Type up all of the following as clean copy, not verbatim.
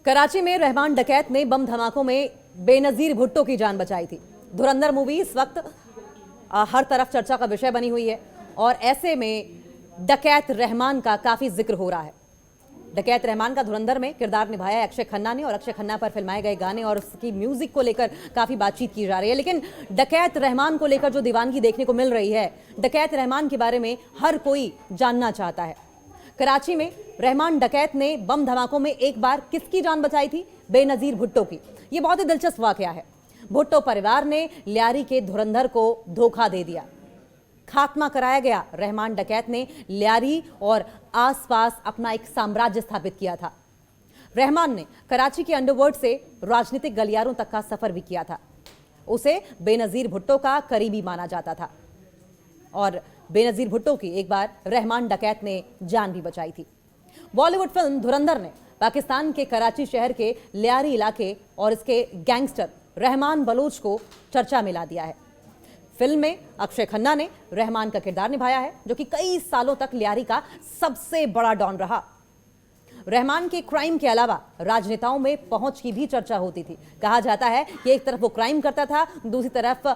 कराची में रहमान डकैत ने बम धमाकों में बेनजीर भुट्टो की जान बचाई थी। धुरंधर मूवी इस वक्त हर तरफ चर्चा का विषय बनी हुई है और ऐसे में डकैत रहमान का काफी जिक्र हो रहा है। डकैत रहमान का धुरंधर में किरदार निभाया है अक्षय खन्ना ने और अक्षय खन्ना पर फिल्माए गए गाने और उसकी म्यूजिक को लेकर काफी बातचीत की जा रही है। लेकिन डकैत रहमान को लेकर जो दीवानगी देखने को मिल रही है, डकैत रहमान के बारे में हर कोई जानना चाहता है। कराची में रहमान डकैत ने बम धमाकों में एक बार किसकी जान बचाई थी? बेनजीर भुट्टो की। यह बहुत ही दिलचस्प वाकया है। भुट्टो परिवार ने लियारी के धुरंधर को धोखा दे दिया, खात्मा कराया गया। रहमान डकैत ने लियारी और आसपास अपना एक साम्राज्य स्थापित किया था। रहमान ने कराची के अंडरवर्ल्ड से राजनीतिक गलियारों तक का सफर भी किया था। उसे बेनजीर भुट्टो का करीबी माना जाता था और बेनजीर भुट्टो की एक बार रहमान डकैत ने जान भी बचाई थी। बॉलीवुड फिल्म धुरंधर ने पाकिस्तान के कराची शहर के लियारी इलाके और इसके गैंगस्टर रहमान बलोच को चर्चा में ला दिया है। फिल्म में अक्षय खन्ना ने रहमान का किरदार निभाया है, जो कि कई सालों तक लियारी का सबसे बड़ा डॉन रहा। रहमान के क्राइम के अलावा राजनेताओं में पहुंच की भी चर्चा होती थी। कहा जाता है कि एक तरफ वो क्राइम करता था, दूसरी तरफ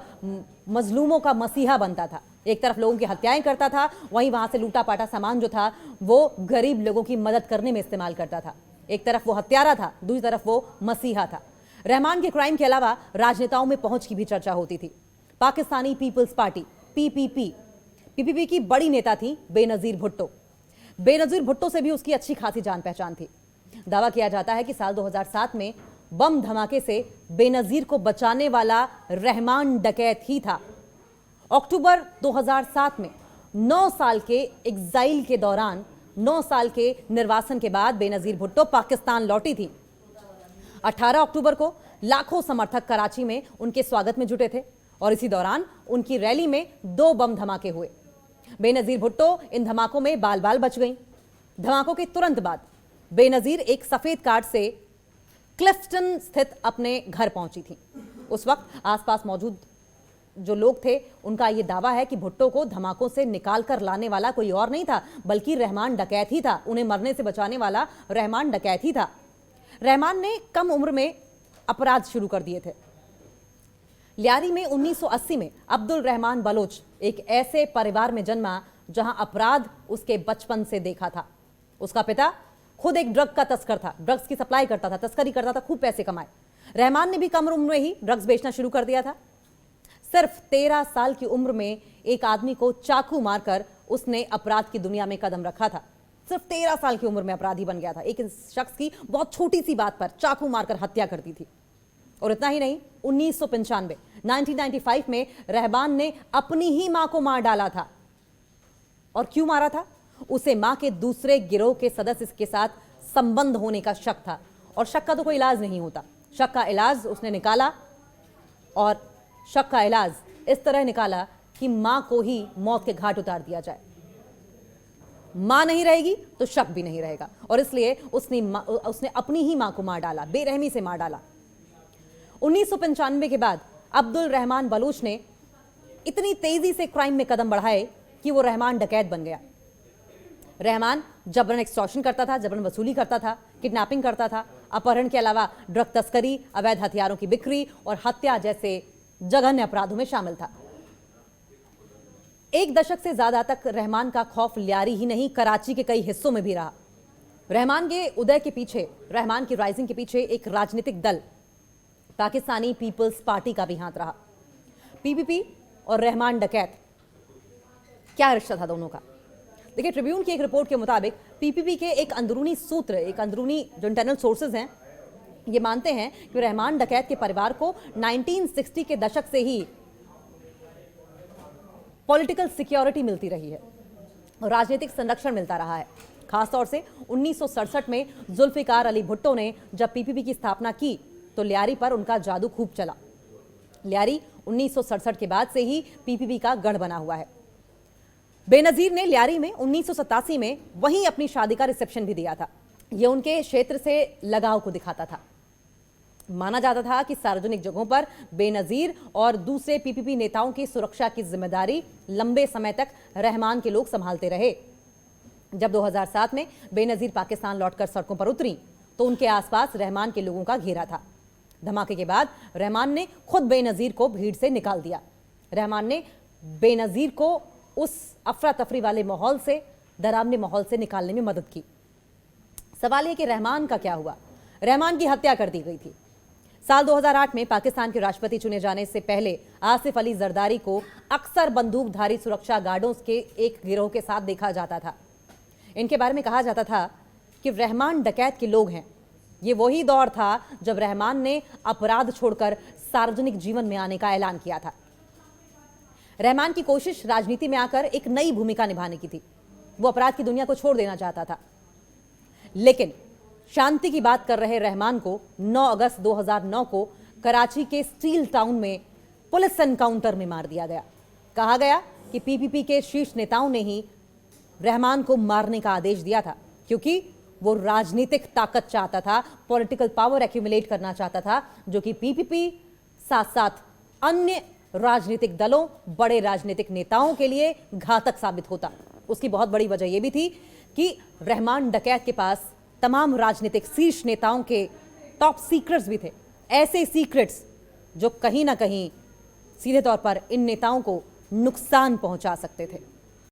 मजलूमों का मसीहा बनता था। एक तरफ लोगों की हत्याएं करता था, वहीं वहां से लूटा पाटा सामान जो था वो गरीब लोगों की मदद करने में इस्तेमाल करता था। एक तरफ वो हत्यारा था, दूसरी तरफ वो मसीहा था। रहमान के क्राइम के अलावा राजनेताओं में पहुंच की भी चर्चा होती थी। पाकिस्तानी पीपल्स पार्टी पीपीपी की बड़ी नेता थी बेनजीर भुट्टो। बेनजीर भुट्टो से भी उसकी अच्छी खासी जान पहचान थी। दावा किया जाता है कि साल 2007 में बम धमाके से बेनजीर को बचाने वाला रहमान डकैत ही था। अक्टूबर 2007 में 9 साल के एग्जाइल के दौरान 9 साल के निर्वासन के बाद बेनजीर भुट्टो पाकिस्तान लौटी थी। 18 अक्टूबर को लाखों समर्थक कराची में उनके स्वागत में जुटे थे और इसी दौरान उनकी रैली में 2 बम धमाके हुए। बेनजीर भुट्टो इन धमाकों में बाल बाल बच गईं। धमाकों के तुरंत बाद बेनजीर एक सफेद कार से क्लिफ्टन स्थित अपने घर पहुंची थी। उस वक्त आसपास मौजूद जो लोग थे उनका यह दावा है कि भुट्टो को धमाकों से निकाल कर लाने वाला कोई और नहीं था, बल्कि रहमान डकैत ही था। उन्हें मरने से बचाने वाला रहमान डकैत ही था। रहमान ने कम उम्र में अपराध शुरू कर दिए थे। लियारी में 1980 में अब्दुल रहमान बलोच एक ऐसे परिवार में जन्मा जहां अपराध उसके बचपन से देखा था। उसका पिता खुद एक ड्रग का तस्कर था, ड्रग्स की सप्लाई करता था, तस्करी करता था, खूब पैसे कमाए। रहमान ने भी कम उम्र में ही ड्रग्स बेचना शुरू कर दिया था। सिर्फ 13 साल की उम्र में एक आदमी को चाकू मारकर उसने अपराध की दुनिया में कदम रखा था। सिर्फ 13 साल की उम्र में अपराधी बन गया था। एक शख्स की बहुत छोटी सी बात पर चाकू मारकर हत्या कर दी थी। और इतना ही नहीं, 1995 में रहमान ने अपनी ही मां को मार डाला था। और क्यों मारा था? उसे मां के दूसरे गिरोह के सदस्य के साथ संबंध होने का शक था। और शक का तो कोई इलाज नहीं होता। शक का इलाज उसने निकाला और शक का इलाज इस तरह निकाला कि मां को ही मौत के घाट उतार दिया जाए। मां नहीं रहेगी तो शक भी नहीं रहेगा और इसलिए उसने अपनी ही मां को मार डाला, बेरहमी से मार डाला। 1995 के बाद अब्दुल रहमान बलोच ने इतनी तेजी से क्राइम में कदम बढ़ाए कि वो रहमान डकैत बन गया। रहमान जबरन एक्सटॉर्शन करता था, जबरन वसूली करता था, किडनैपिंग करता था, अपहरण के अलावा ड्रग तस्करी, अवैध हथियारों की बिक्री और हत्या जैसे जघन्य अपराधों में शामिल था। एक दशक से ज्यादा तक रहमान का खौफ लियारी ही नहीं, कराची के कई हिस्सों में भी रहा। रहमान के उदय के पीछे, रहमान की राइजिंग के पीछे एक राजनीतिक दल पाकिस्तानी पीपल्स पार्टी का भी हाथ रहा। पीपीपी और रहमान डकैत, क्या रिश्ता था दोनों का? देखिए, ट्रिब्यून की एक रिपोर्ट के मुताबिक पीपीपी के एक अंदरूनी सूत्र, एक अंदरूनी जो इंटरनल सोर्सेज हैं, ये मानते हैं कि रहमान डकैत के परिवार को 1960 के दशक से ही पॉलिटिकल सिक्योरिटी मिलती रही है, राजनीतिक संरक्षण मिलता रहा है। खासतौर से 1967 में जुल्फिकार अली भुट्टो ने जब पीपीपी की स्थापना की तो लियारी पर उनका जादू खूब चला। लियारी 1967 के बाद से ही पीपीपी का गढ़ बना हुआ है। बेनजीर ने लियारी में 1987 में वहीं अपनी शादी का रिसेप्शन भी दिया था। यह उनके क्षेत्र से लगाव को दिखाता था। माना जाता था कि सार्वजनिक जगहों पर बेनजीर और दूसरे पीपीपी नेताओं की सुरक्षा की जिम्मेदारी लंबे समय तक रहमान के लोग संभालते रहे। जब 2007 में बेनजीर पाकिस्तान लौटकर सड़कों पर उतरी तो उनके आसपास रहमान के लोगों का घेरा था। धमाके के बाद रहमान ने खुद बेनजीर को भीड़ से निकाल दिया। रहमान ने बेनजीर को उस अफरा तफरी वाले माहौल से, डरावने माहौल से निकालने में मदद की। सवाल यह कि रहमान का क्या हुआ? रहमान की हत्या कर दी गई थी। साल 2008 में पाकिस्तान के राष्ट्रपति चुने जाने से पहले आसिफ अली जरदारी को अक्सर बंदूकधारी सुरक्षा गार्डों के एक गिरोह के साथ देखा जाता था। इनके बारे में कहा जाता था कि रहमान डकैत के लोग हैं। ये वही दौर था जब रहमान ने अपराध छोड़कर सार्वजनिक जीवन में आने का ऐलान किया था। रहमान की कोशिश राजनीति में आकर एक नई भूमिका निभाने की थी। वो अपराध की दुनिया को छोड़ देना चाहता था, लेकिन शांति की बात कर रहे रहमान को 9 अगस्त 2009 को कराची के स्टील टाउन में पुलिस एनकाउंटर में मार दिया गया। कहा गया कि पीपीपी के शीर्ष नेताओं ने ही रहमान को मारने का आदेश दिया था, क्योंकि वो राजनीतिक ताकत चाहता था, पॉलिटिकल पावर एक्यूमुलेट करना चाहता था, जो कि पीपीपी साथ साथ अन्य राजनीतिक दलों, बड़े राजनीतिक नेताओं के लिए घातक साबित होता। उसकी बहुत बड़ी वजह यह भी थी कि रहमान डकैत के पास तमाम राजनीतिक शीर्ष नेताओं के टॉप सीक्रेट्स भी थे, ऐसे सीक्रेट्स जो कहीं ना कहीं सीधे तौर पर इन नेताओं को नुकसान पहुंचा सकते थे।